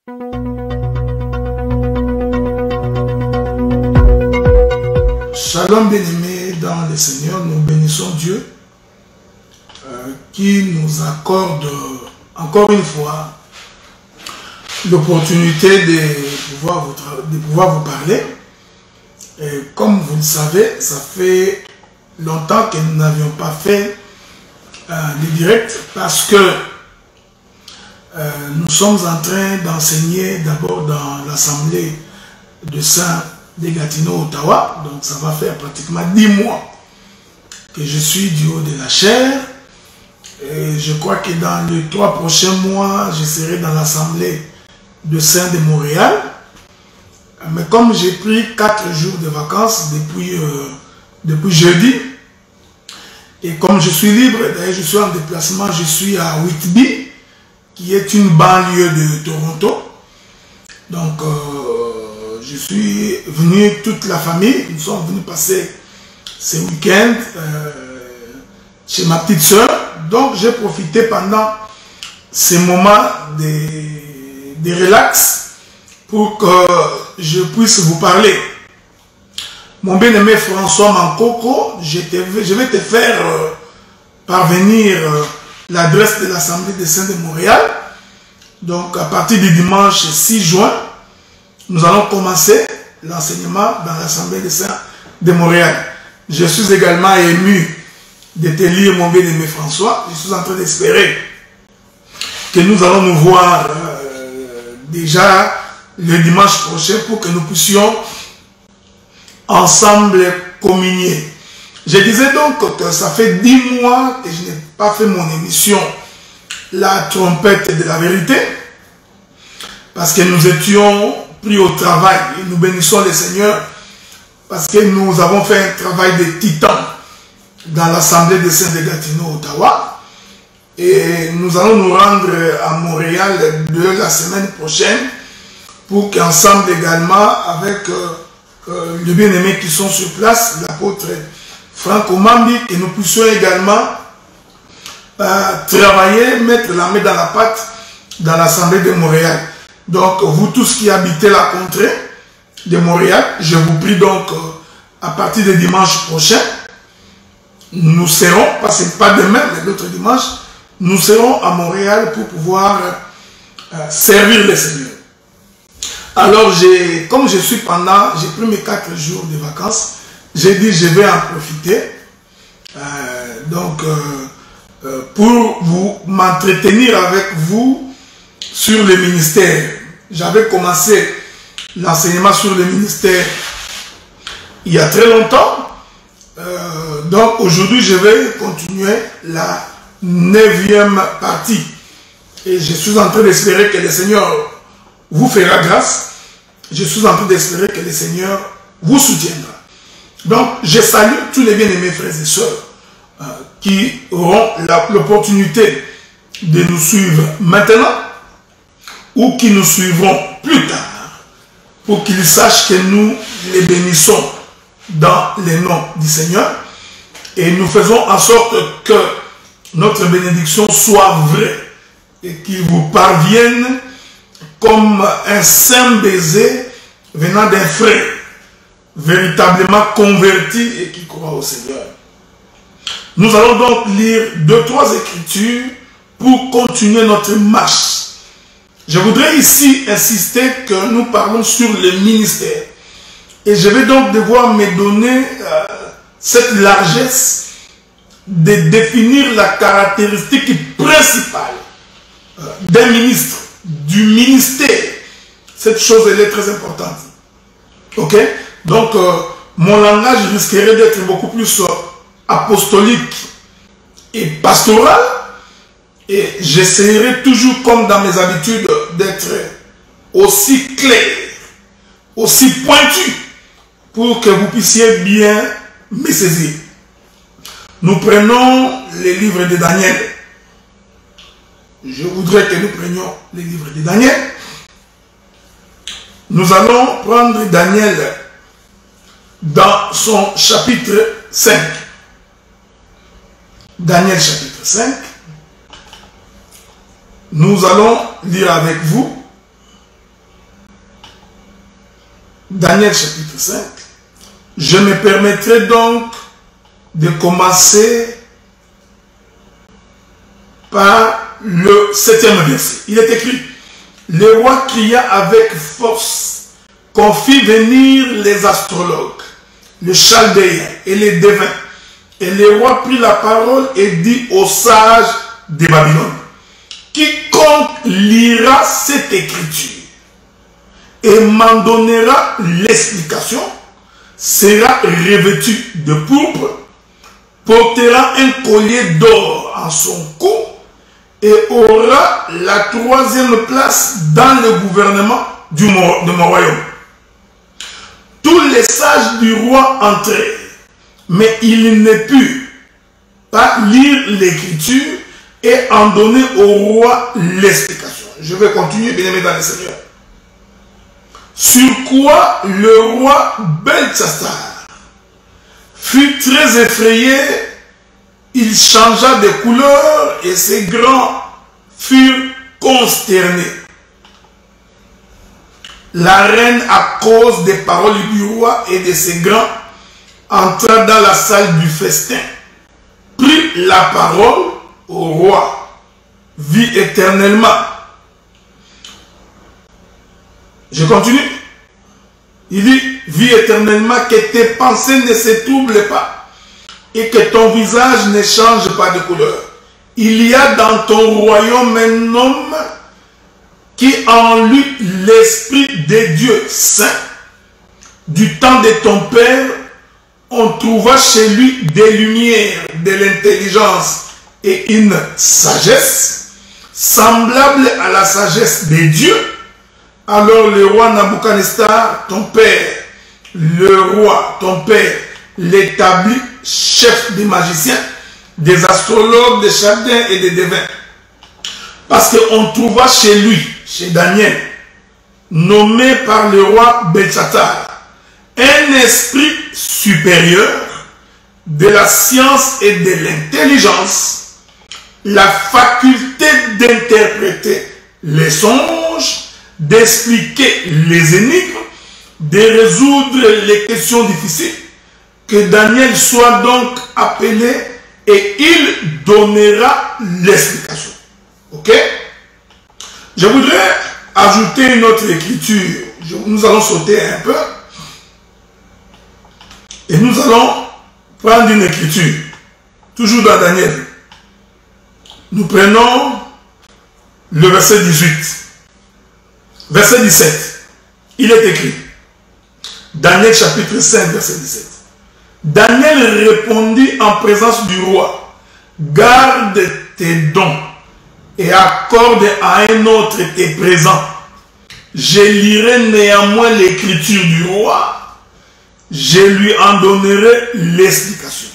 Shalom bien-aimés dans le Seigneur, nous bénissons Dieu qui nous accorde encore une fois l'opportunité de pouvoir vous parler. Et comme vous le savez, ça fait longtemps que nous n'avions pas fait des directs parce que nous sommes en train d'enseigner d'abord dans l'Assemblée de Saint des Gatineaux, Ottawa. Donc ça va faire pratiquement 10 mois que je suis du haut de la chair. Et je crois que dans les 3 prochains mois, je serai dans l'Assemblée de Saint de Montréal. Mais comme j'ai pris 4 jours de vacances depuis jeudi, et comme je suis libre, d'ailleurs je suis en déplacement, je suis à Whitby, qui est une banlieue de Toronto. Donc je suis venu, toute la famille, nous sommes venus passer ce week-end chez ma petite soeur. Donc j'ai profité pendant ces moments de relax pour que je puisse vous parler. Mon bien-aimé François Mankoko, je vais te faire parvenir l'adresse de l'Assemblée des Saints de Montréal. Donc à partir du dimanche 6 juin, nous allons commencer l'enseignement dans l'Assemblée des Saints de Montréal. Je suis également ému de te lire, mon bien-aimé François. Je suis en train d'espérer que nous allons nous voir déjà le dimanche prochain pour que nous puissions ensemble communier. Je disais donc que ça fait 10 mois que je n'ai pas fait mon émission La trompette de la vérité, parce que nous étions pris au travail et nous bénissons le Seigneur parce que nous avons fait un travail de titan dans l'Assemblée des Saints de Gatineau, Ottawa, et nous allons nous rendre à Montréal de la semaine prochaine pour qu'ensemble également avec les bien-aimés qui sont sur place, l'apôtre Franck Omambi, que nous puissions également travailler, mettre la main dans la pâte dans l'Assemblée de Montréal. Donc vous tous qui habitez la contrée de Montréal, je vous prie donc à partir de dimanche prochain, nous serons, parce que pas demain mais l'autre dimanche, nous serons à Montréal pour pouvoir servir le Seigneur. Alors comme je suis j'ai pris mes 4 jours de vacances, j'ai dit je vais en profiter pour m'entretenir avec vous sur le ministère. J'avais commencé l'enseignement sur le ministère il y a très longtemps. Donc aujourd'hui je vais continuer la 9e partie. Et je suis en train d'espérer que le Seigneur vous fera grâce. Je suis en train d'espérer que le Seigneur vous soutiendra. Donc je salue tous les bien-aimés frères et sœurs qui auront l'opportunité de nous suivre maintenant ou qui nous suivront plus tard, pour qu'ils sachent que nous les bénissons dans le nom du Seigneur et nous faisons en sorte que notre bénédiction soit vraie et qu'il vous parvienne comme un saint baiser venant d'un frère véritablement converti et qui croit au Seigneur. Nous allons donc lire 2-3 écritures pour continuer notre marche. Je voudrais ici insister que nous parlons sur le ministère. Et je vais donc devoir me donner cette largesse de définir la caractéristique principale d'un ministre, du ministère. Cette chose, elle est très importante. Ok? Donc, mon langage risquerait d'être beaucoup plus apostolique et pastoral. Et j'essaierai toujours, comme dans mes habitudes, d'être aussi clair, aussi pointu, pour que vous puissiez bien me saisir. Nous prenons les livres de Daniel. Je voudrais que nous prenions les livres de Daniel. Nous allons prendre Daniel dans son chapitre 5. Daniel chapitre 5. Nous allons lire avec vous Daniel chapitre 5. Je me permettrai donc de commencer par le 7e verset. Il est écrit: le roi cria avec force qu'on fit venir les astrologues, les chaldéens et les devins. Et le roi prit la parole et dit aux sages de Babylone: quiconque lira cette écriture et m'en donnera l'explication sera revêtu de pourpre, portera un collier d'or en son cou et aura la 3e place dans le gouvernement de mon royaume. Tous les sages du roi entrèrent, mais il ne put pas lire l'écriture et en donner au roi l'explication. Je vais continuer, bien-aimés dans le Seigneur. Sur quoi le roi Belteshazzar fut très effrayé, il changea de couleur et ses grands furent consternés. La reine, à cause des paroles du roi et de ses grands, entra dans la salle du festin, prit la parole au roi, vit éternellement. Je continue. Il dit: vis éternellement, que tes pensées ne se troublent pas et que ton visage ne change pas de couleur. Il y a dans ton royaume un homme qui en lui l'esprit des dieux saints. Du temps de ton père, on trouva chez lui des lumières, de l'intelligence et une sagesse semblable à la sagesse des dieux. Alors le roi Nabuchodonosor, ton père, le roi, ton père, l'établit chef des magiciens, des astrologues, des chaldéens et des devins. Parce qu'on trouva chez lui, chez Daniel, nommé par le roi Belteshazzar, un esprit supérieur de la science et de l'intelligence, la faculté d'interpréter les songes, d'expliquer les énigmes, de résoudre les questions difficiles. Que Daniel soit donc appelé et il donnera l'explication. Ok? Je voudrais ajouter une autre écriture. Nous allons sauter un peu. Et nous allons prendre une écriture. Toujours dans Daniel. Nous prenons le verset 18. Verset 17, il est écrit, Daniel chapitre 5, verset 17. Daniel répondit en présence du roi: garde tes dons et accorde à un autre tes présents. Je lirai néanmoins l'écriture du roi, je lui en donnerai l'explication.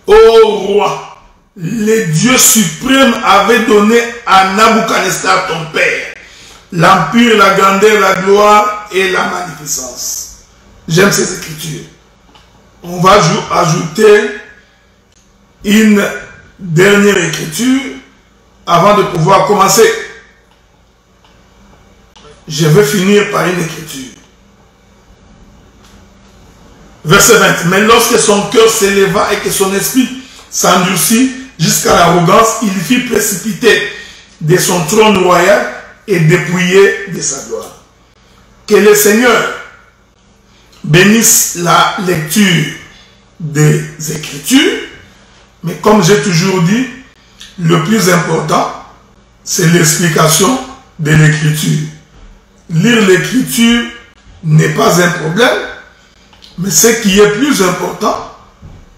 Ô roi, le Dieu suprême avait donné à Nabuchodonosor ton père l'empire, la grandeur, la gloire et la magnificence. J'aime ces écritures. On va ajouter une dernière écriture avant de pouvoir commencer. Je vais finir par une écriture. Verset 20. Mais lorsque son cœur s'éleva et que son esprit s'endurcit jusqu'à l'arrogance, il fit précipiter de son trône royal et dépouillé de sa gloire. Que le Seigneur bénisse la lecture des Écritures, mais comme j'ai toujours dit, le plus important, c'est l'explication de l'Écriture. Lire l'Écriture n'est pas un problème, mais ce qui est plus important,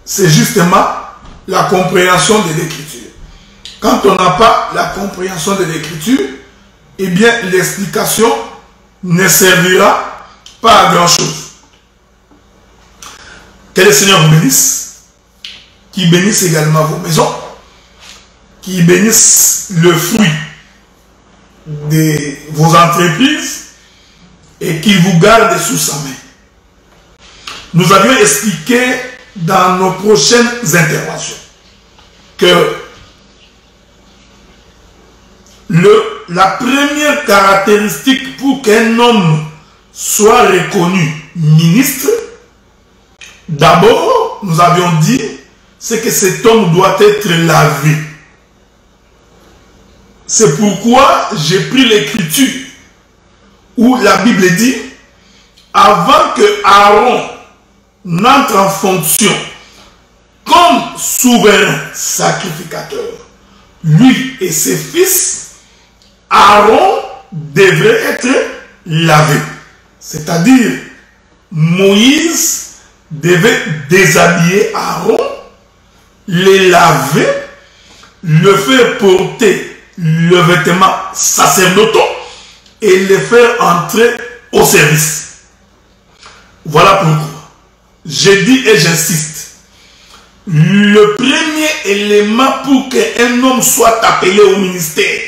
c'est justement la compréhension de l'Écriture. Quand on n'a pas la compréhension de l'Écriture, eh bien, l'explication ne servira pas à grand-chose. Que le Seigneur vous bénisse, qu'il bénisse également vos maisons, qu'il bénisse le fruit de vos entreprises et qu'il vous garde sous sa main. Nous avions expliqué dans nos prochaines interventions que la première caractéristique pour qu'un homme soit reconnu ministre, d'abord, nous avions dit, c'est que cet homme doit être lavé. C'est pourquoi j'ai pris l'écriture où la Bible dit, avant que Aaron n'entre en fonction comme souverain sacrificateur, lui et ses fils, Aaron devrait être lavé. C'est-à-dire, Moïse devait déshabiller Aaron, les laver, le faire porter le vêtement sacerdotal et le faire entrer au service. Voilà pourquoi j'ai dit et j'insiste. Le premier élément pour qu'un homme soit appelé au ministère,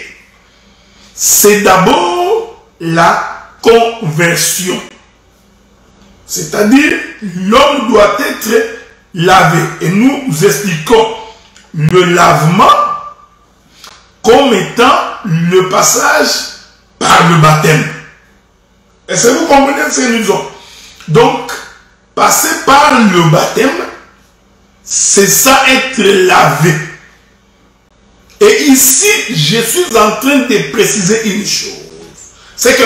c'est d'abord la conversion. C'est-à-dire, l'homme doit être lavé. Et nous expliquons le lavement comme étant le passage par le baptême. Est-ce que vous comprenez ce que nous disons? Donc, passer par le baptême, c'est ça être lavé. Et ici, je suis en train de préciser une chose. C'est que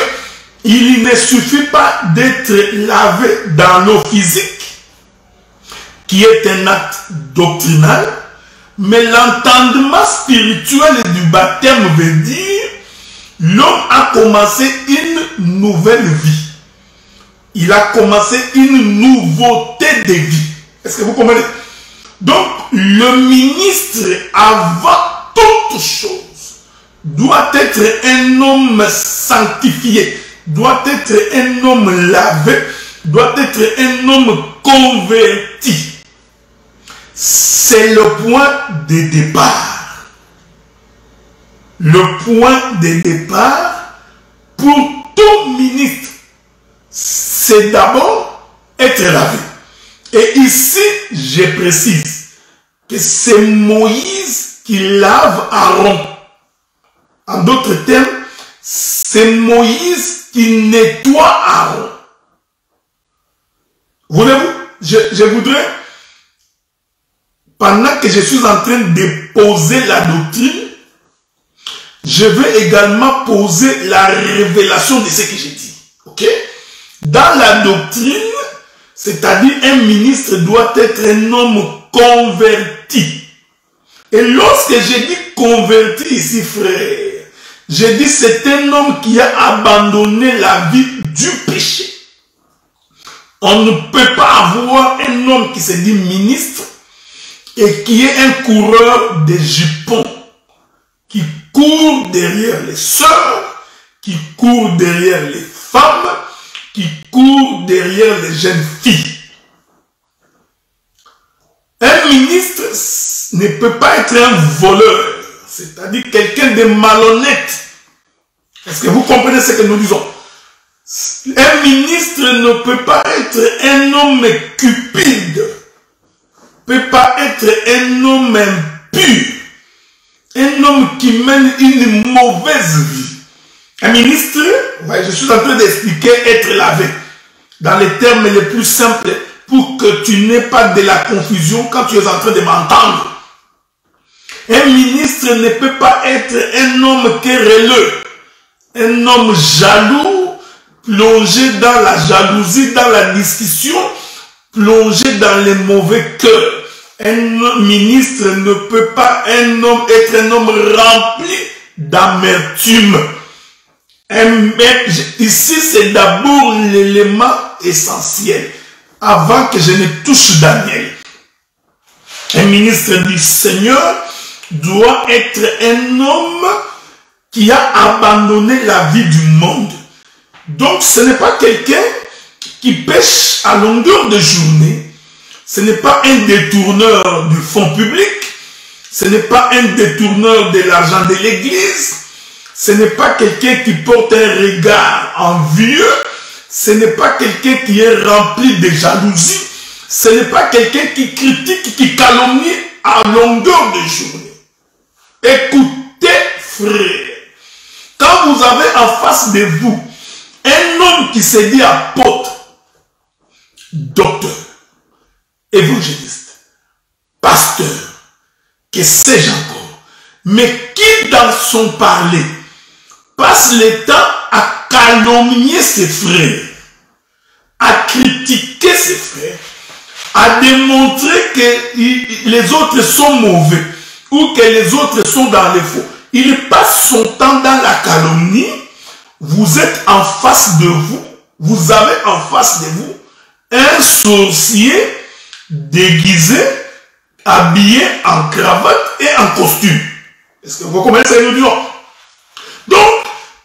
il ne suffit pas d'être lavé dans l'eau physique, qui est un acte doctrinal, mais l'entendement spirituel du baptême veut dire l'homme a commencé une nouvelle vie. Il a commencé une nouveauté de vie. Est-ce que vous comprenez? Donc, le ministre, avant toute chose, doit être un homme sanctifié, doit être un homme lavé, doit être un homme converti. C'est le point de départ. Le point de départ pour tout ministre, c'est d'abord être lavé. Et ici, je précise que c'est Moïse qui lave Aaron. En d'autres termes, c'est Moïse qui nettoie Aaron. Voulez-vous? Je voudrais, pendant que je suis en train de poser la doctrine, je veux également poser la révélation de ce que j'ai dit. Ok? Dans la doctrine, c'est-à-dire un ministre doit être un homme converti. Et lorsque j'ai dit converti ici, frère, j'ai dit c'est un homme qui a abandonné la vie du péché. On ne peut pas avoir un homme qui se dit ministre et qui est un coureur de jupons, qui court derrière les sœurs, qui court derrière les femmes, qui court derrière les jeunes filles. Un ministre ne peut pas être un voleur, c'est-à-dire quelqu'un de malhonnête. Est-ce que vous comprenez ce que nous disons? Un ministre ne peut pas être un homme cupide, ne peut pas être un homme impur, un homme qui mène une mauvaise vie. Un ministre, ouais, je suis en train d'expliquer être lavé dans les termes les plus simples pour que tu n'aies pas de la confusion quand tu es en train de m'entendre. Un ministre ne peut pas être un homme querelleux, un homme jaloux, plongé dans la jalousie, dans la discussion, plongé dans les mauvais cœurs. Un ministre ne peut pas être un homme rempli d'amertume. Ici, c'est d'abord l'élément essentiel, avant que je ne touche Daniel. Un ministre du Seigneur doit être un homme qui a abandonné la vie du monde. Donc, ce n'est pas quelqu'un qui pêche à longueur de journée. Ce n'est pas un détourneur du fonds public. Ce n'est pas un détourneur de l'argent de l'église. Ce n'est pas quelqu'un qui porte un regard envieux. Ce n'est pas quelqu'un qui est rempli de jalousie. Ce n'est pas quelqu'un qui critique, qui calomnie à longueur de journée. Écoutez, frère, quand vous avez en face de vous Un homme qui se dit apôtre, docteur, évangéliste, pasteur, que sais-je encore, mais qui dans son parler passe le temps à calomnier ses frères, à critiquer ses frères, à démontrer que les autres sont mauvais ou que les autres sont dans les faux. Il passe son temps dans la calomnie. Vous êtes en face de vous, vous avez en face de vous un sorcier déguisé, habillé en cravate et en costume. Est-ce que vous comprenez ça? Donc,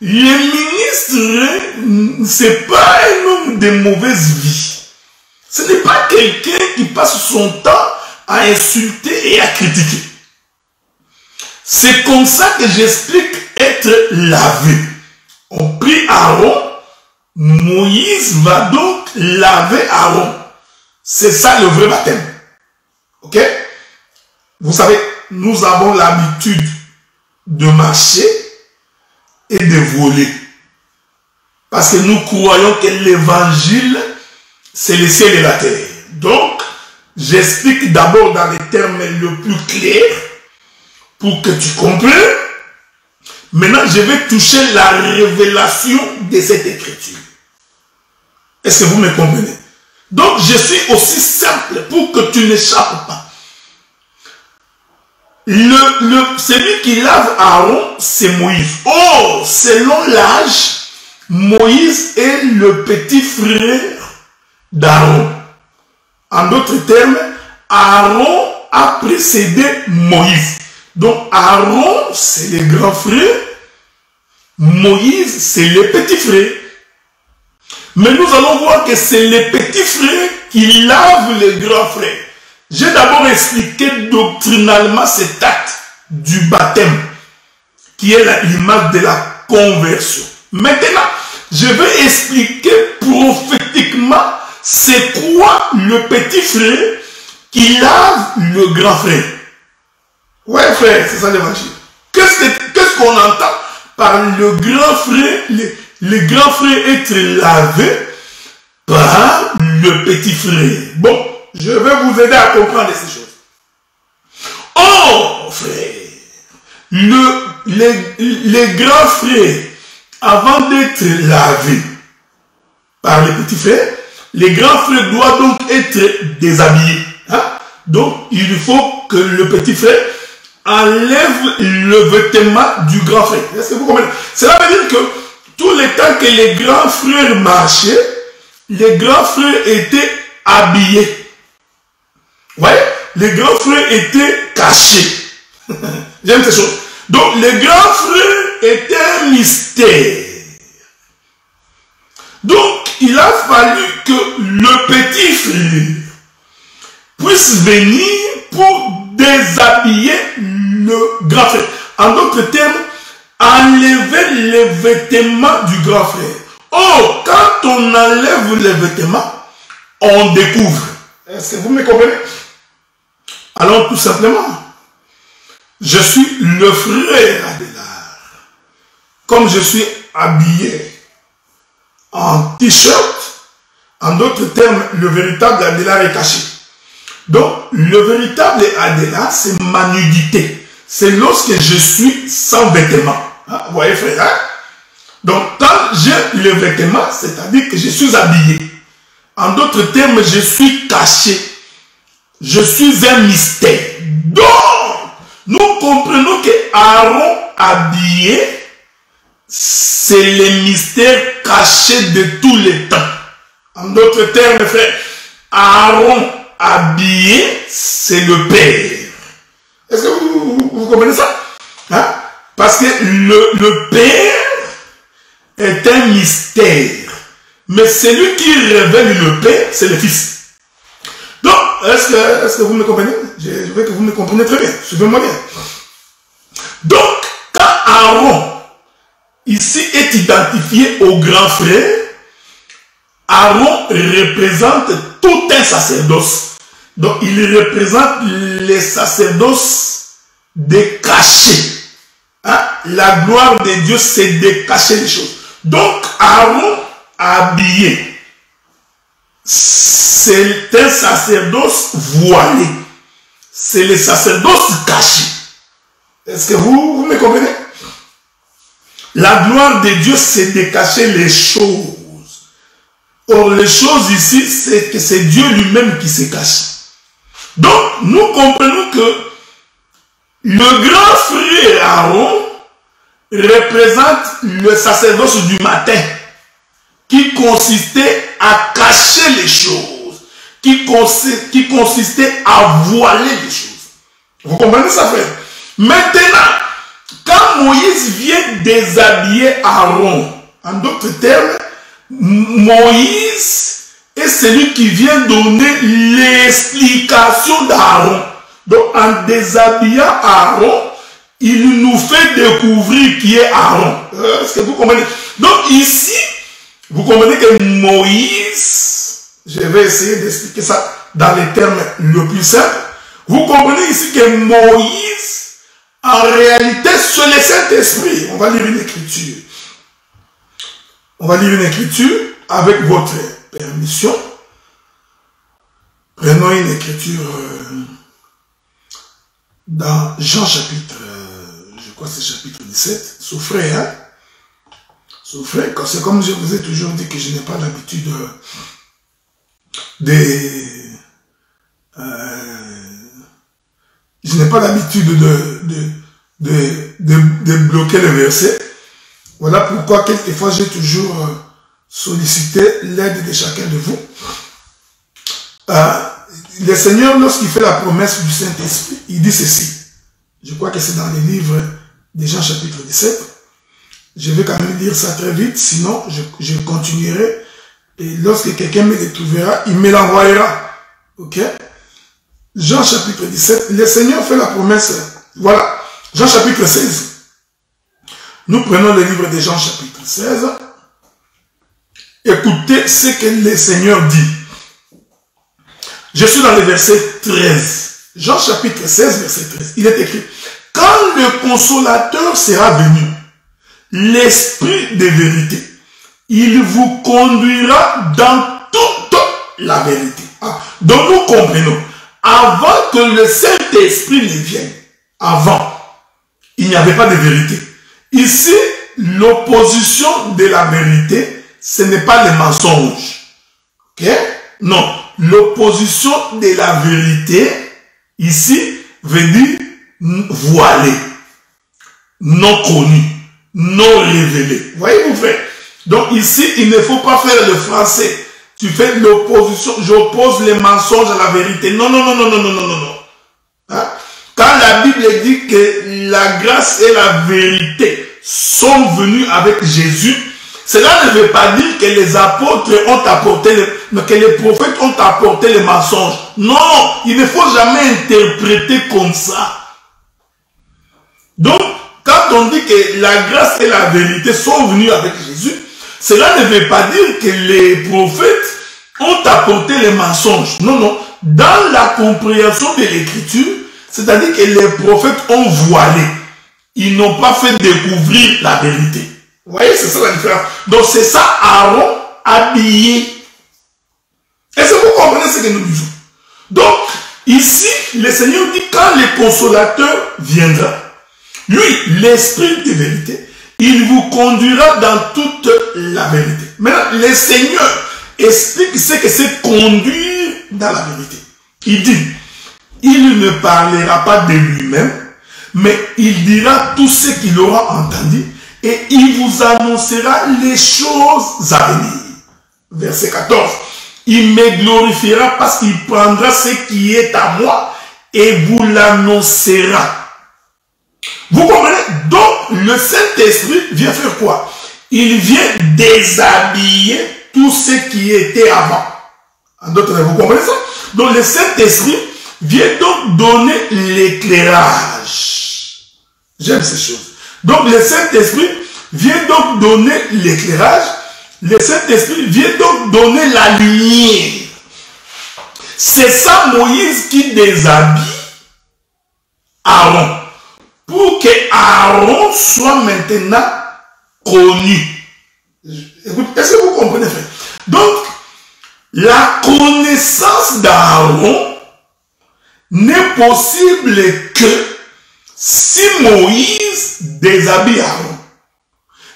le ministre, c'est pas un homme de mauvaise vie. Ce n'est pas quelqu'un qui passe son temps à insulter et à critiquer. C'est comme ça que j'explique être lavé. On prie Aaron, Moïse va donc laver Aaron. C'est ça le vrai baptême. Ok? Vous savez, nous avons l'habitude de marcher et de voler. Parce que nous croyons que l'évangile, c'est le ciel et la terre. Donc, j'explique d'abord dans les termes les plus clairs pour que tu comprennes. Maintenant, je vais toucher la révélation de cette écriture. Est-ce que vous me comprenez? Donc, je suis aussi simple pour que tu n'échappes pas. Celui qui lave Aaron, c'est Moïse. Oh, selon l'âge, Moïse est le petit frère d'Aaron. En d'autres termes, Aaron a précédé Moïse. Donc Aaron, c'est le grand frère. Moïse, c'est le petit frère. Mais nous allons voir que c'est le petit frère qui lave le grand frère. J'ai d'abord expliqué doctrinalement cet acte du baptême, qui est l'image de la conversion. Maintenant, je vais expliquer prophétiquement c'est quoi le petit frère qui lave le grand frère. Ouais frère, c'est ça l'évangile. Qu'est-ce qu'on entend par le grand frère, le grand frère être lavé par le petit frère? Bon, je vais vous aider à comprendre ces choses. Oh frère, le grand frère, avant d'être lavé par le petit frère, le grand frère doit donc être déshabillé. Hein? Donc, il faut que le petit frère enlève le vêtement du grand frère. Est-ce que vous comprenez? Cela veut dire que tout le temps que les grands frères marchaient, les grands frères étaient habillés. Vous voyez? Les grands frères étaient cachés. J'aime ces choses. Donc, les grands frères étaient un mystère. Donc, il a fallu que le petit frère puisse venir pour déshabiller le grand frère. En d'autres termes, enlever les vêtements du grand frère. Oh, quand on enlève les vêtements, on découvre. Est-ce que vous me comprenez? Alors, tout simplement, je suis le frère Adélard. Comme je suis habillé en t-shirt, en d'autres termes, le véritable Adélard est caché. Donc, le véritable Adélard, c'est ma nudité. C'est lorsque je suis sans vêtements. Hein? Vous voyez, frère? Hein? Donc, quand j'ai le vêtement, c'est-à-dire que je suis habillé. En d'autres termes, je suis caché. Je suis un mystère. Donc, nous comprenons que Aaron habillé, c'est le mystère caché de tous les temps. En d'autres termes, frère, Aaron habillé, c'est le Père. Est-ce que vous comprenez ça? Hein? Parce que le Père est un mystère. Mais celui qui révèle le Père, c'est le Fils. Donc, est-ce que vous me comprenez? Je veux que vous me compreniez très bien. Suivez-moi bien. Donc, quand Aaron ici est identifié au grand frère, Aaron représente tout un sacerdoce. Donc, il représente les sacerdoces décachés. Hein? La gloire de Dieu, c'est de cacher les choses. Donc, Aaron habillé. C'est un sacerdoce voilé. C'est le sacerdoce caché. Est-ce que vous me comprenez? La gloire de Dieu, c'est de cacher les choses. Or, les choses ici, c'est que c'est Dieu lui-même qui se cache. Donc, nous comprenons que le grand frère Aaron représente le sacerdoce du matin qui consistait à cacher les choses, qui consistait à voiler les choses. Vous comprenez ça, frère? Maintenant, quand Moïse vient déshabiller Aaron, en d'autres termes, Moïse est celui qui vient donner l'explication d'Aaron. Donc, en déshabillant Aaron, il nous fait découvrir qui est Aaron. Est-ce que vous comprenez? Donc, ici, vous comprenez que Moïse, je vais essayer d'expliquer ça dans les termes le plus simples. Vous comprenez ici que Moïse, en réalité, c'est le Saint-Esprit. On va lire une écriture. On va lire une écriture avec votre permission. Prenons une écriture dans Jean chapitre, je crois que c'est chapitre 17. Souffrez, hein? Souffrez, c'est comme je vous ai toujours dit que je n'ai pas l'habitude je n'ai pas l'habitude de bloquer le verset. Voilà pourquoi quelquefois j'ai toujours sollicité l'aide de chacun de vous. Le Seigneur, lorsqu'il fait la promesse du Saint-Esprit, il dit ceci. Je crois que c'est dans les livres de Jean chapitre 17. Je vais quand même lire ça très vite, sinon je continuerai. Et lorsque quelqu'un me le trouvera, il me l'envoyera. Ok? Jean chapitre 17, le Seigneur fait la promesse. Voilà, Jean chapitre 16. Nous prenons le livre de Jean chapitre 16. Écoutez ce que le Seigneur dit. Je suis dans le verset 13. Jean chapitre 16, verset 13. Il est écrit, quand le consolateur sera venu, l'Esprit de vérité, il vous conduira dans toute la vérité. Donc nous comprenons, avant que le Saint-Esprit ne vienne, avant, il n'y avait pas de vérité. Ici, l'opposition de la vérité, ce n'est pas le mensonge. Ok? Non. L'opposition de la vérité, ici, veut dire voilé, non connu, non révélé. Voyez-vous, frère? Donc ici, il ne faut pas faire le français. Tu fais l'opposition, j'oppose les mensonges à la vérité. Non, non, non, non, non, non, non, non, non. Hein? Quand la Bible dit que la grâce et la vérité sont venues avec Jésus, cela ne veut pas dire que les apôtres ont apporté, que les prophètes ont apporté les mensonges. Non, il ne faut jamais interpréter comme ça. Donc, quand on dit que la grâce et la vérité sont venues avec Jésus, cela ne veut pas dire que les prophètes ont apporté les mensonges. Non, non. Dans la compréhension de l'écriture, c'est-à-dire que les prophètes ont voilé. Ils n'ont pas fait découvrir la vérité. Vous voyez, c'est ça la différence. Donc c'est ça Aaron habillé. Est-ce que vous comprenez ce que nous disons? Donc, ici, le Seigneur dit quand le consolateur viendra, lui, l'Esprit de vérité, il vous conduira dans toute la vérité. Maintenant, le Seigneur explique ce que c'est conduire dans la vérité. Il dit, il ne parlera pas de lui-même, mais il dira tout ce qu'il aura entendu et il vous annoncera les choses à venir. Verset 14. Il me glorifiera parce qu'il prendra ce qui est à moi et vous l'annoncera. Vous comprenez? Donc, le Saint-Esprit vient faire quoi? Il vient déshabiller tout ce qui était avant. En d'autres termes, vous comprenez ça? Donc, le Saint-Esprit vient donc donner l'éclairage. J'aime ces choses. Donc, le Saint-Esprit vient donc donner l'éclairage. Le Saint-Esprit vient donc donner la lumière. C'est ça Moïse qui déshabille Aaron. Pour que Aaron soit maintenant connu. Écoute, est-ce que vous comprenez, frère? Donc, la connaissance d'Aaron n'est possible que si Moïse déshabille Aaron.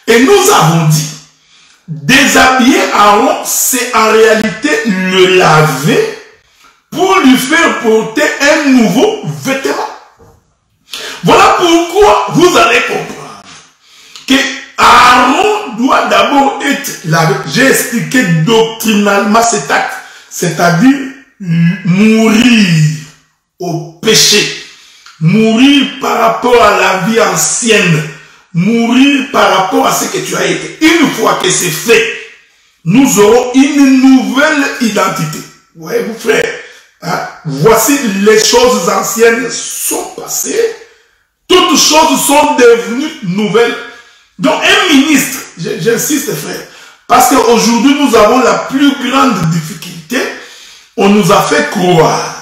Et nous avons dit, déshabiller Aaron, c'est en réalité le laver pour lui faire porter un nouveau vêtement. Voilà pourquoi vous allez comprendre que Aaron doit d'abord être lavé. J'ai expliqué doctrinalement cet acte, c'est-à-dire mourir au péché, mourir par rapport à la vie ancienne, mourir par rapport à ce que tu as été. Une fois que c'est fait, nous aurons une nouvelle identité. Voyez vous frères, hein? Voici les choses anciennes sont passées, toutes choses sont devenues nouvelles. Donc un ministre, j'insiste frère, parce qu'aujourd'hui nous avons la plus grande difficulté, on nous a fait croire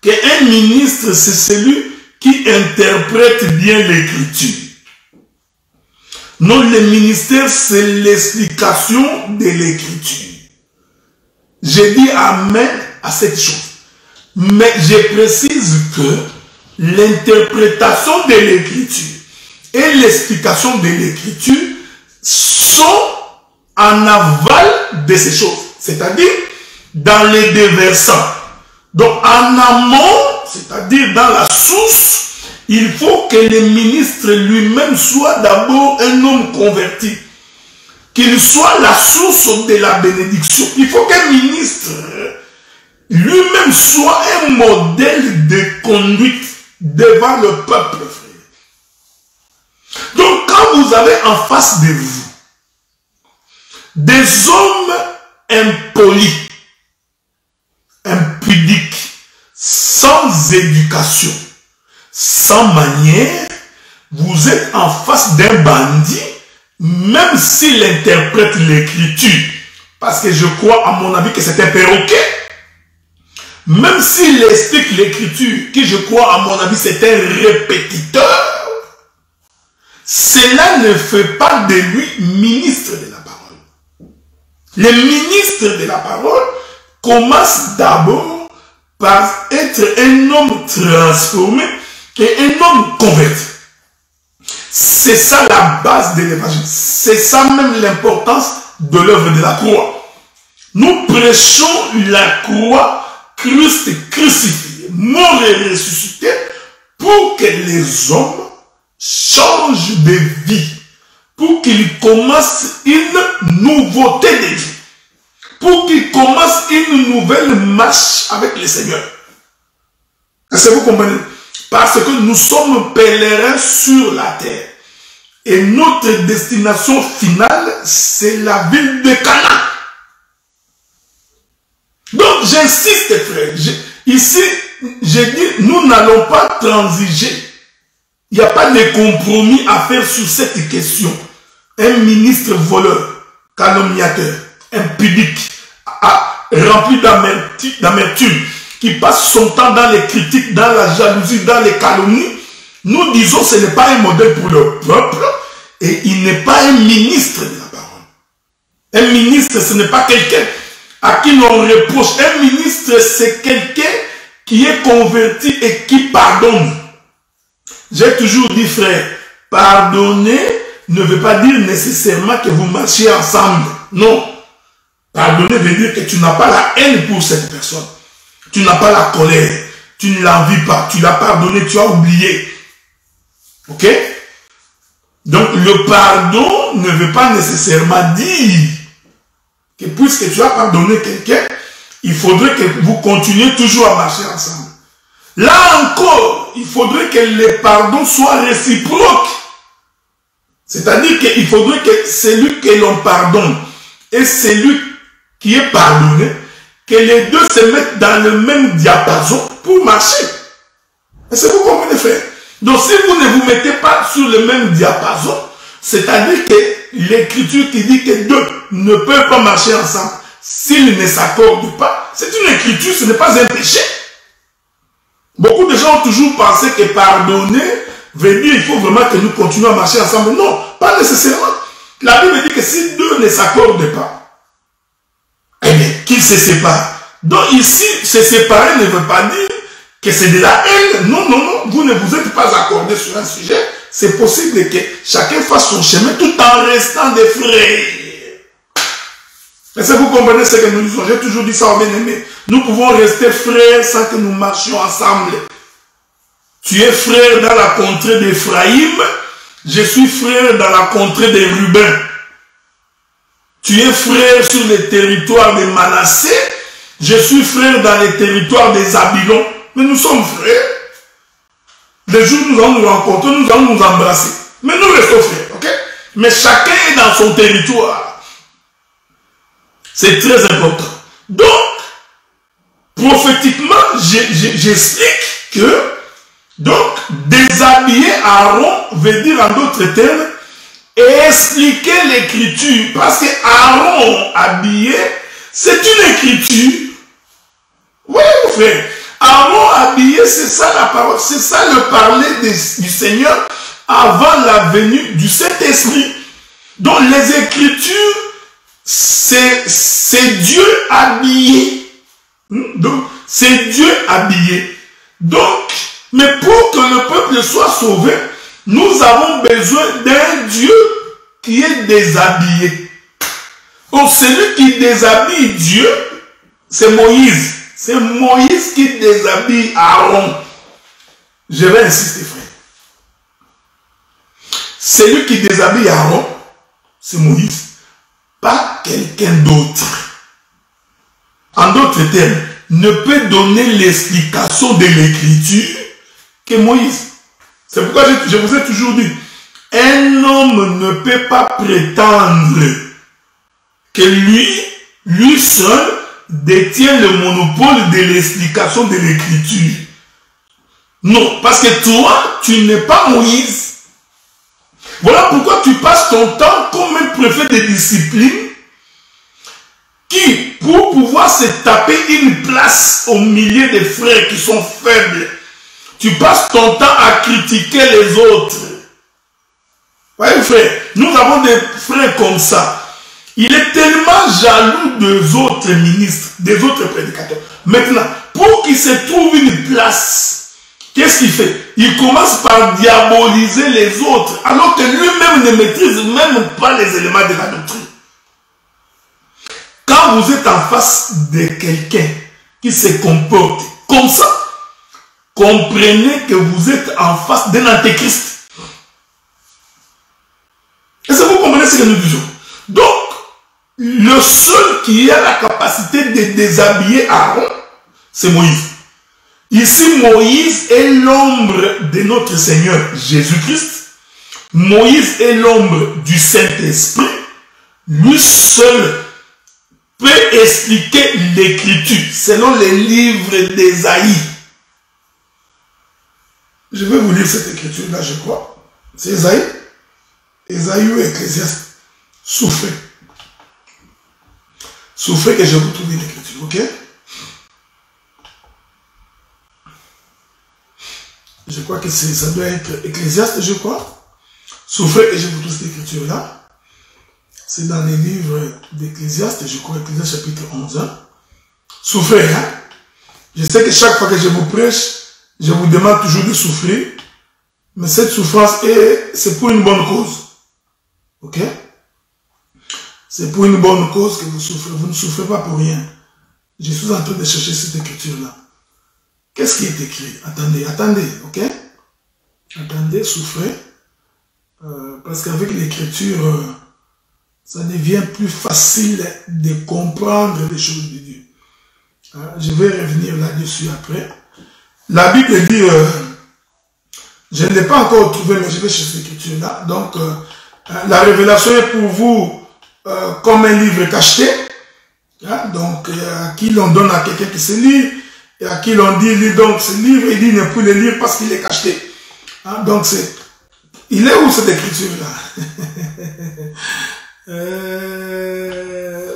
qu'un ministre c'est celui qui interprète bien l'écriture. Non, le ministère, c'est l'explication de l'écriture. J'ai dit amen à cette chose. Mais je précise que l'interprétation de l'écriture et l'explication de l'écriture sont en aval de ces choses. C'est-à-dire dans les deux versants. Donc en amont, c'est-à-dire dans la source, il faut que le ministre lui-même soit d'abord un homme converti. Qu'il soit la source de la bénédiction. Il faut qu'un ministre lui-même soit un modèle de conduite devant le peuple, frère. Donc quand vous avez en face de vous des hommes impolis, impudiques, sans éducation, sans manière, vous êtes en face d'un bandit, même s'il interprète l'écriture, parce que je crois à mon avis que c'est un perroquet, même s'il explique l'écriture, que je crois à mon avis c'est un répétiteur, cela ne fait pas de lui ministre de la parole. Le ministre de la parole commence d'abord par être un homme transformé et un homme converti. C'est ça la base de l'évangile. C'est ça même l'importance de l'œuvre de la croix. Nous prêchons la croix, Christ crucifié, mort et ressuscité, pour que les hommes changent de vie, pour qu'ils commencent une nouveauté de vie, pour qu'ils commencent une nouvelle marche avec le Seigneur. Est-ce que vous comprenez? Parce que nous sommes pèlerins sur la terre. Et notre destination finale, c'est la ville de Canaan. Donc j'insiste frère, ici, j'ai dit, nous n'allons pas transiger. Il n'y a pas de compromis à faire sur cette question. Un ministre voleur, calomniateur, impudique, rempli d'amertume, qui passe son temps dans les critiques, dans la jalousie, dans les calomnies, nous disons que ce n'est pas un modèle pour le peuple et il n'est pas un ministre de la parole. Un ministre, ce n'est pas quelqu'un à qui l'on reproche. Un ministre, c'est quelqu'un qui est converti et qui pardonne. J'ai toujours dit, frère, pardonner ne veut pas dire nécessairement que vous marchiez ensemble. Non. Pardonner veut dire que tu n'as pas la haine pour cette personne. Tu n'as pas la colère. Tu ne l'envies pas. Tu l'as pardonné, tu as oublié. Ok? Donc le pardon ne veut pas nécessairement dire que puisque tu as pardonné quelqu'un, il faudrait que vous continuiez toujours à marcher ensemble. Là encore, il faudrait que le pardon soit réciproque. C'est-à-dire qu'il faudrait que celui que l'on pardonne et celui qui est pardonné, que les deux se mettent dans le même diapason pour marcher. Est-ce que vous comprenez, frère? Donc si vous ne vous mettez pas sur le même diapason, c'est-à-dire que l'écriture qui dit que deux ne peuvent pas marcher ensemble s'ils ne s'accordent pas, c'est une écriture, ce n'est pas un péché. Beaucoup de gens ont toujours pensé que pardonner veut dire qu'il faut vraiment que nous continuions à marcher ensemble. Non, pas nécessairement. La Bible dit que si deux ne s'accordent pas, qu'ils se séparent. Donc ici, se séparer ne veut pas dire que c'est de la haine. Non, non, non, vous ne vous êtes pas accordé sur un sujet. C'est possible que chacun fasse son chemin tout en restant des frères. Est-ce que vous comprenez ce que nous disons? J'ai toujours dit ça aux bien-aimés. Nous pouvons rester frères sans que nous marchions ensemble. Tu es frère dans la contrée d'Éphraïm. Je suis frère dans la contrée des Ruben. Tu es frère sur les territoires de Manassé. Je suis frère dans les territoires des Zabylon. Mais nous sommes frères. Les jours où nous allons nous rencontrer, nous allons nous embrasser. Mais nous restons frères, ok? Mais chacun est dans son territoire. C'est très important. Donc, prophétiquement, j'explique que, donc, déshabiller Aaron veut dire en d'autres termes, expliquer l'écriture. Parce que Aaron habillé, c'est une écriture. Oui, mon frère. Aaron habillé, c'est ça la parole, c'est ça le parler du Seigneur avant la venue du Saint-Esprit. Donc les Écritures, c'est Dieu habillé. Donc c'est Dieu habillé. Donc, mais pour que le peuple soit sauvé, nous avons besoin d'un Dieu qui est déshabillé. Donc celui qui déshabille Dieu, c'est Moïse. C'est Moïse qui déshabille Aaron. Je vais insister, frère. Celui qui déshabille Aaron, c'est Moïse. Pas quelqu'un d'autre. En d'autres termes, ne peut donner l'explication de l'écriture que Moïse. C'est pourquoi je vous ai toujours dit, un homme ne peut pas prétendre que lui seul, détient le monopole de l'explication de l'écriture. Non, parce que toi, tu n'es pas Moïse. Voilà pourquoi tu passes ton temps comme un préfet de discipline qui, pour pouvoir se taper une place au milieu des frères qui sont faibles, tu passes ton temps à critiquer les autres. Voyez, frère, nous avons des frères comme ça. Il est tellement jaloux des autres ministres, des autres prédicateurs. Maintenant, pour qu'il se trouve une place, qu'est-ce qu'il fait? Il commence par diaboliser les autres, alors que lui-même ne maîtrise même pas les éléments de la doctrine. Quand vous êtes en face de quelqu'un qui se comporte comme ça, comprenez que vous êtes en face d'un antéchrist. Est-ce que vous comprenez ce que nous disons? Donc, le seul qui a la capacité de déshabiller Aaron, c'est Moïse. Ici, Moïse est l'ombre de notre Seigneur Jésus-Christ. Moïse est l'ombre du Saint-Esprit. Lui seul peut expliquer l'écriture selon les livres d'Ésaïe. Je vais vous lire cette écriture-là, je crois. C'est Ésaïe. Ésaïe ou Ecclésiaste. Souffrez. Souffrez que je vous trouve une écriture, ok? Je crois que ça doit être Ecclésiaste, je crois. Souffrez que je vous trouve cette écriture-là. C'est dans les livres d'Ecclésiaste, je crois, Ecclésiaste chapitre 11. Hein? Souffrez, hein? Je sais que chaque fois que je vous prêche, je vous demande toujours de souffrir. Mais cette souffrance, c'est pour une bonne cause. Ok? C'est pour une bonne cause que vous souffrez. Vous ne souffrez pas pour rien. Je suis en train de chercher cette écriture-là. Qu'est-ce qui est écrit? Attendez, attendez, ok? Attendez, souffrez. Parce qu'avec l'écriture, ça devient plus facile de comprendre les choses de Dieu. Je vais revenir là-dessus après. La Bible dit, je ne l'ai pas encore trouvé, mais je vais chercher cette écriture-là. Donc, la révélation est pour vous comme un livre cacheté. Hein? Donc, à qui l'on donne à quelqu'un qui se lit, et à qui l'on dit, lis donc ce livre, il dit ne plus le lire parce qu'il est cacheté. Hein? Donc, il est où cette écriture-là?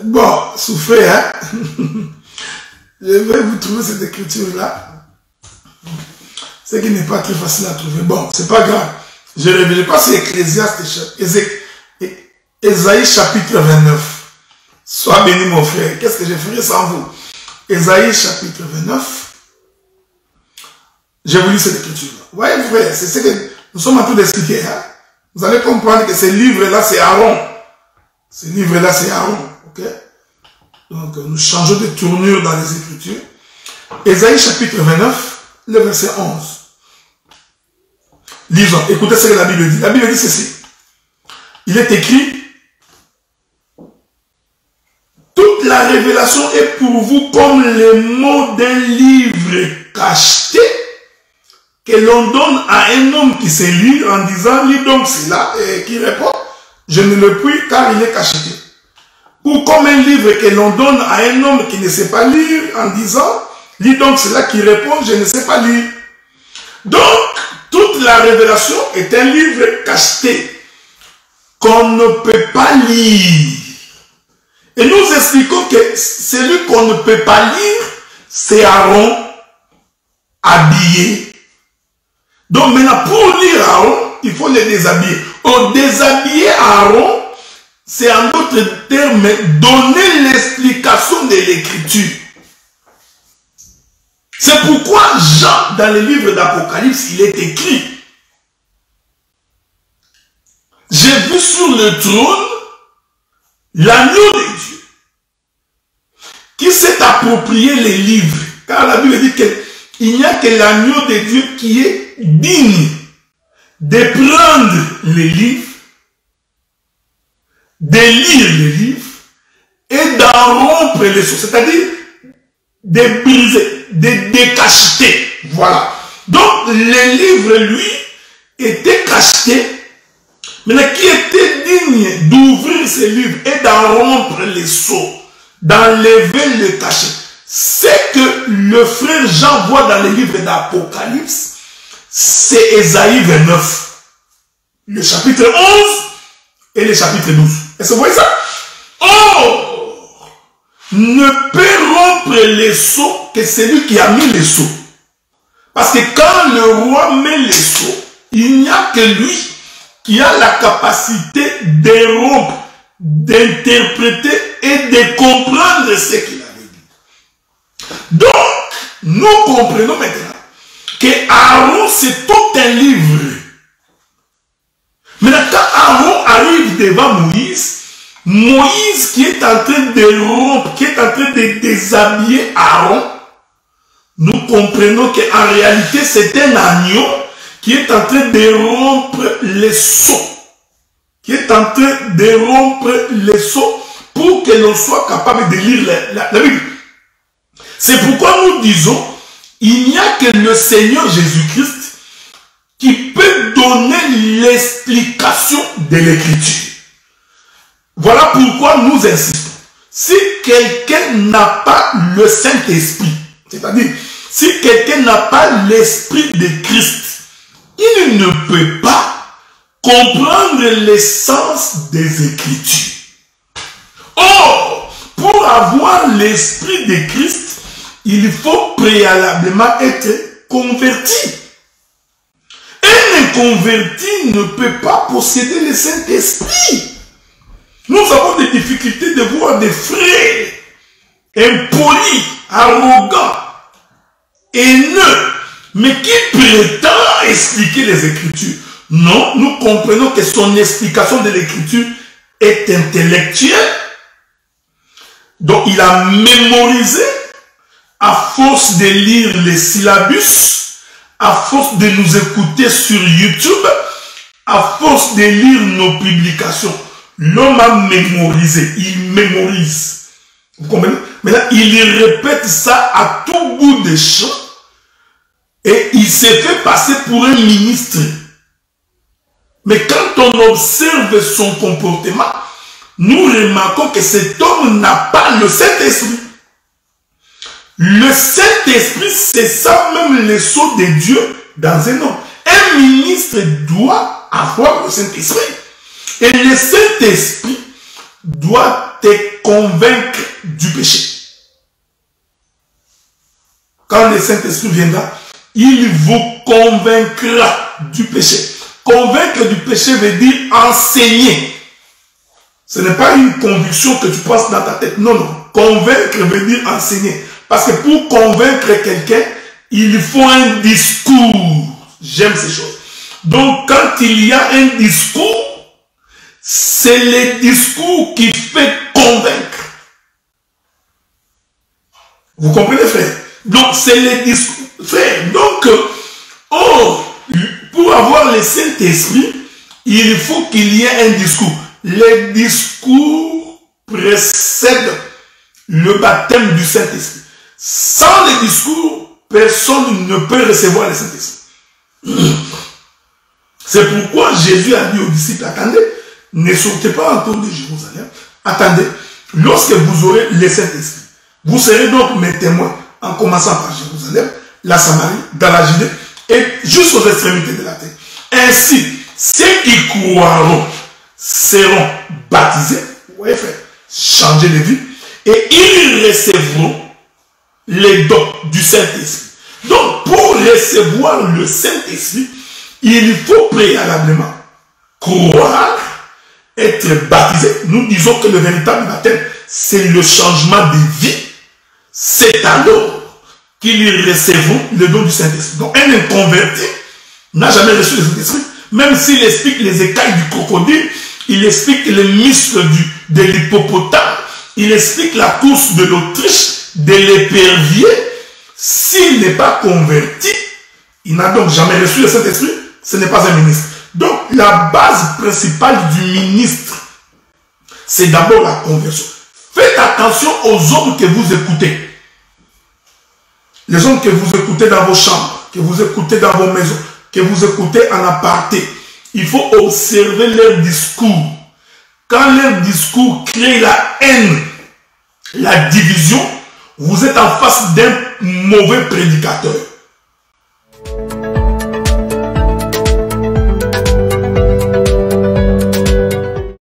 Bon, souffrez, hein? Je vais vous trouver cette écriture-là. Ce qui n'est pas très facile à trouver. Bon, c'est pas grave. Je crois que c'est Ecclésiaste, Ésaïe chapitre 29. Sois béni mon frère. Qu'est-ce que je ferai sans vous? Ésaïe chapitre 29. J'ai voulu cette écriture-là. Vous voyez frère, c'est ce que nous sommes en train d'expliquer. Hein? Vous allez comprendre que ce livre-là c'est Aaron. Ce livre-là c'est Aaron. Ok? Donc nous changeons de tournure dans les Écritures. Ésaïe chapitre 29, le verset 11. Lisons, écoutez ce que la Bible dit. La Bible dit ceci. Il est écrit, toute la révélation est pour vous comme les mots d'un livre cacheté que l'on donne à un homme qui sait lire en disant, lis donc cela, et qui répond, je ne le puis car il est cacheté. Ou comme un livre que l'on donne à un homme qui ne sait pas lire en disant, lis donc cela, qui répond, je ne sais pas lire. Donc, toute la révélation est un livre cacheté qu'on ne peut pas lire. Et nous expliquons que celui qu'on ne peut pas lire, c'est Aaron habillé. Donc maintenant, pour lire Aaron, il faut le déshabiller. Au déshabiller Aaron, c'est en d'autres termes donner l'explication de l'écriture. C'est pourquoi Jean, dans le livre d'Apocalypse, il est écrit, j'ai vu sur le trône l'agneau de Dieu qui s'est approprié les livres. Car la Bible dit qu'il n'y a que l'agneau de Dieu qui est digne de prendre les livres, de lire les livres et d'en rompre les sceaux, c'est-à-dire de briser, de décacheter. Voilà. Donc, les livres, lui, étaient cachetés. Maintenant, qui était digne d'ouvrir ces livres et d'en rompre les sceaux, d'enlever le cachet? C'est que le frère Jean voit dans le livre d'Apocalypse, c'est Ésaïe 29, le chapitre 11 et le chapitre 12. Est-ce que vous voyez ça? Oh! Ne peut rompre les sceaux que celui qui a mis les sceaux. Parce que quand le roi met les sceaux, il n'y a que lui qui a la capacité de rompre, d'interpréter et de comprendre ce qu'il avait dit. Donc, nous comprenons maintenant que Aaron, c'est tout un livre. Maintenant, quand Aaron arrive devant Moïse, Moïse qui est en train de rompre, qui est en train de déshabiller Aaron, nous comprenons qu'en réalité, c'est un agneau qui est en train de rompre les sceaux. Qui est en train de rompre les sceaux pour que l'on soit capable de lire la Bible. C'est pourquoi nous disons, il n'y a que le Seigneur Jésus-Christ qui peut donner l'explication de l'Écriture. Voilà pourquoi nous insistons. Si quelqu'un n'a pas le Saint-Esprit, c'est-à-dire, si quelqu'un n'a pas l'Esprit de Christ, il ne peut pas comprendre l'essence des Écritures. Or, pour avoir l'Esprit de Christ, il faut préalablement être converti. Un inconverti ne peut pas posséder le Saint-Esprit. Nous avons des difficultés de voir des frères impolis, arrogants, haineux, mais qui prétend expliquer les Écritures. Non, nous comprenons que son explication de l'Écriture est intellectuelle. Donc il a mémorisé à force de lire les syllabus, à force de nous écouter sur YouTube, à force de lire nos publications. L'homme a mémorisé, il mémorise. Vous comprenez? Maintenant, il répète ça à tout bout de champ. Et il s'est fait passer pour un ministre. Mais quand on observe son comportement, nous remarquons que cet homme n'a pas le Saint-Esprit. Le Saint-Esprit, c'est ça même le sceau de Dieu dans un homme. Un ministre doit avoir le Saint-Esprit. Et le Saint-Esprit doit te convaincre du péché. Quand le Saint-Esprit viendra, il vous convaincra du péché. Convaincre du péché veut dire enseigner. Ce n'est pas une conviction que tu penses dans ta tête. Non, non. Convaincre veut dire enseigner. Parce que pour convaincre quelqu'un, il faut un discours. J'aime ces choses. Donc, quand il y a un discours, c'est le discours qui fait convaincre. Vous comprenez, frère? Donc, c'est le discours. Frère, donc, pour avoir le Saint-Esprit, il faut qu'il y ait un discours. Le discours précède le baptême du Saint-Esprit. Sans le discours, personne ne peut recevoir le Saint-Esprit. C'est pourquoi Jésus a dit aux disciples, attendez, ne sortez pas autour de Jérusalem. Attendez, lorsque vous aurez le Saint-Esprit, vous serez donc mes témoins, en commençant par Jérusalem, la Samarie, dans la Judée, et jusqu'aux extrémités de la terre. Ainsi, ceux qui croiront seront baptisés, ouais, frère, changer de vie, et ils recevront les dons du Saint-Esprit. Donc, pour recevoir le Saint-Esprit, il faut préalablement croire, être baptisé. Nous disons que le véritable baptême, c'est le changement de vie. C'est alors qu'ils recevront le don du Saint-Esprit. Donc, un inconverti n'a jamais reçu le Saint-Esprit, même s'il explique les écailles du crocodile, il explique les muscles de l'hippopotame, il explique la course de l'Autriche, de l'épervier. S'il n'est pas converti, il n'a donc jamais reçu le Saint-Esprit, ce n'est pas un ministre. Donc, la base principale du ministre, c'est d'abord la conversion. Faites attention aux hommes que vous écoutez. Les hommes que vous écoutez dans vos chambres, que vous écoutez dans vos maisons, que vous écoutez en aparté. Il faut observer leur discours. Quand leur discours crée la haine, la division, vous êtes en face d'un mauvais prédicateur.